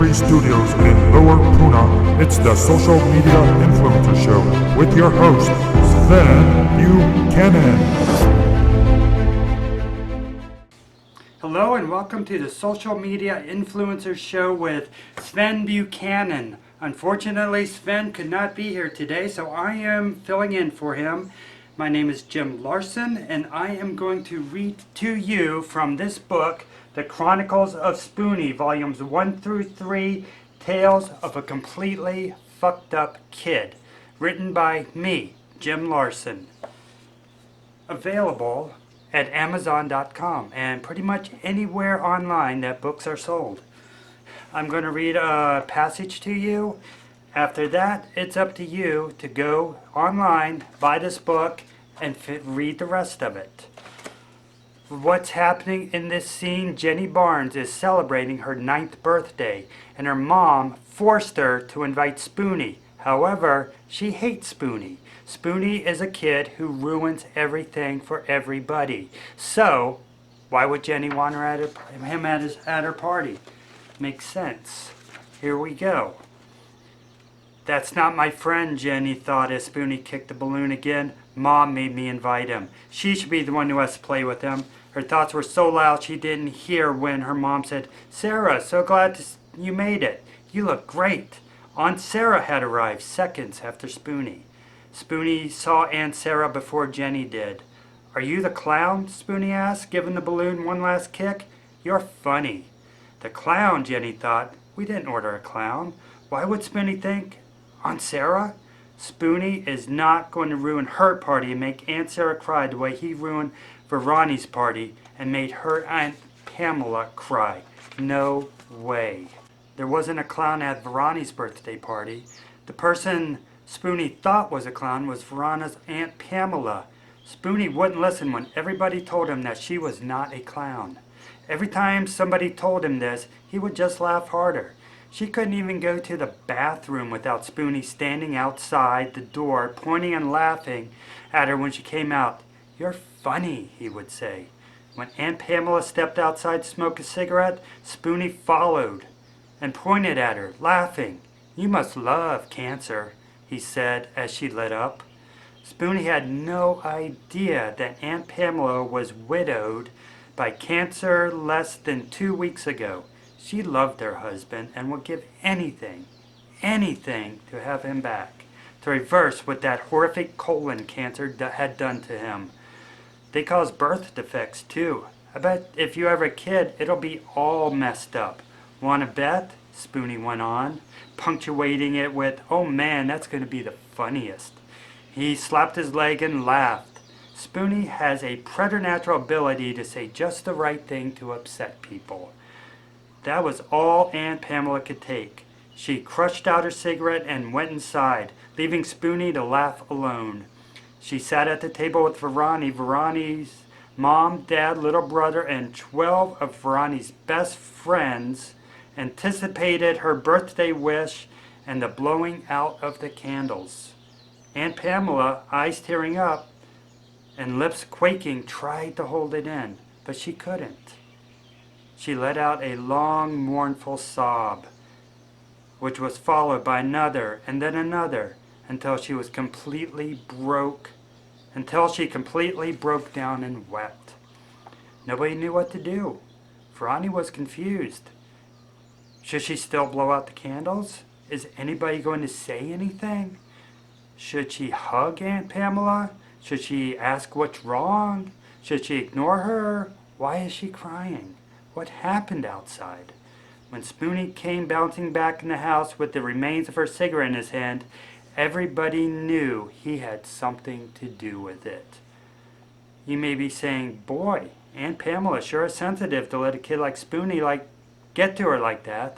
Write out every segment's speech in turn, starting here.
Tree Studios in Lower Puna, it's the Social Media Influencer Show with your host, Sven Buchanan. Hello and welcome to the Social Media Influencer Show with Sven Buchanan. Unfortunately, Sven could not be here today, so I am filling in for him. My name is Jim Larsen, and I am going to read to you from this book, The Chronicles of Spoony, Volumes 1 through 3, Tales of a Completely Fucked Up Kid, written by me, Jim Larsen. Available at Amazon.com and pretty much anywhere online that books are sold. I'm going to read a passage to you. After that, it's up to you to go online, buy this book, and read the rest of it. What's happening in this scene? Jenny Barnes is celebrating her 9th birthday, and her mom forced her to invite Spoony. However, she hates Spoony. Spoony is a kid who ruins everything for everybody. So, why would Jenny want him at her party? Makes sense. Here we go. That's not my friend, Jenny thought as Spoony kicked the balloon again. Mom made me invite him. She should be the one who has to play with him. Her thoughts were so loud she didn't hear when her mom said, "Sarah, so glad you made it. You look great." Aunt Sarah had arrived seconds after Spoony. Spoony saw Aunt Sarah before Jenny did. "Are you the clown?" Spoony asked, giving the balloon one last kick. "You're funny." The clown, Jenny thought. We didn't order a clown. Why would Spoony think Aunt Sarah? Spoony is not going to ruin her party and make Aunt Sarah cry the way he ruined Veroni's party and made her Aunt Pamela cry. No way. There wasn't a clown at Veroni's birthday party. The person Spoony thought was a clown was Veroni's Aunt Pamela. Spoony wouldn't listen when everybody told him that she was not a clown. Every time somebody told him this, he would just laugh harder. She couldn't even go to the bathroom without Spoony standing outside the door, pointing and laughing at her when she came out. "You're funny," he would say. When Aunt Pamela stepped outside to smoke a cigarette, Spoony followed and pointed at her, laughing. "You must love cancer," he said as she lit up. Spoony had no idea that Aunt Pamela was widowed by cancer less than 2 weeks ago. She loved her husband and would give anything to have him back, to reverse what that horrific colon cancer had done to him. They cause birth defects too. I bet if you have a kid, it'll be all messed up. "Want to bet?" Spoony went on, punctuating it with, "Oh man, that's going to be the funniest." He slapped his leg and laughed. Spoony has a preternatural ability to say just the right thing to upset people. That was all Aunt Pamela could take. She crushed out her cigarette and went inside, leaving Spoony to laugh alone. She sat at the table with Veroni's mom, dad, little brother, and 12 of Veroni's best friends, anticipated her birthday wish and the blowing out of the candles. Aunt Pamela, eyes tearing up and lips quaking, tried to hold it in, but she couldn't. She let out a long, mournful sob, which was followed by another and then another, until she completely broke down and wept. Nobody knew what to do. Veroni was confused. Should she still blow out the candles? Is anybody going to say anything? Should she hug Aunt Pamela? Should she ask what's wrong? Should she ignore her? Why is she crying? What happened outside? When Spoony came bouncing back in the house with the remains of her cigarette in his hand, everybody knew he had something to do with it. You may be saying, "Boy, Aunt Pamela sure is sensitive to let a kid like Spoony get to her like that."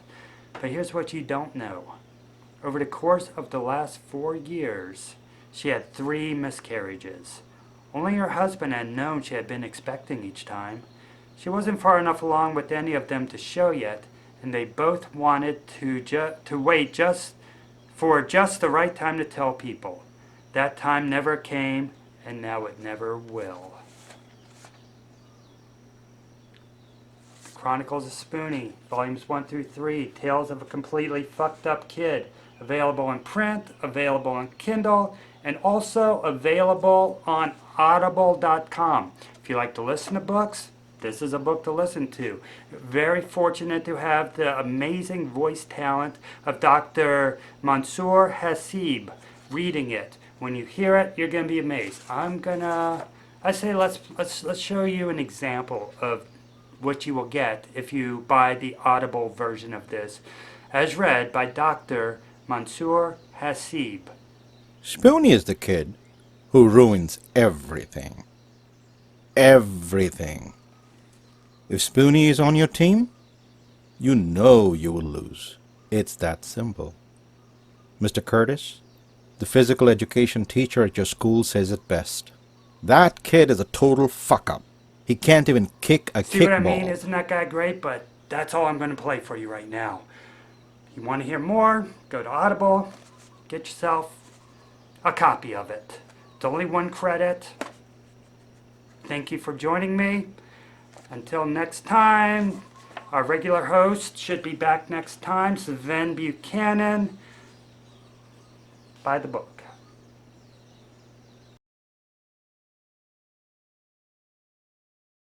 But here's what you don't know. Over the course of the last 4 years, she had 3 miscarriages. Only her husband had known she had been expecting each time. She wasn't far enough along with any of them to show yet, and they both wanted to wait for just the right time to tell people. That time never came, and now it never will. Chronicles of Spoony, Volumes 1 through 3, Tales of a Completely Fucked Up Kid. Available in print, available on Kindle, and also available on audible.com. If you like to listen to books, this is a book to listen to. Very fortunate to have the amazing voice talent of Dr. Mansour Hassib reading it. When you hear it, you're going to be amazed. I say let's show you an example of what you will get if you buy the Audible version of this, as read by Dr. Mansour Hassib. Spoony is the kid who ruins everything. Everything. If Spoony is on your team, you know you will lose. It's that simple. Mr. Curtis, the physical education teacher at your school, says it best. That kid is a total fuck-up. He can't even kick a See what I kickball. mean? Isn't that guy great? But that's all I'm going to play for you right now. If you want to hear more, go to Audible, get yourself a copy of it. It's only 1 credit. Thank you for joining me. Until next time, our regular host should be back next time, Sven Buchanan. Buy the book.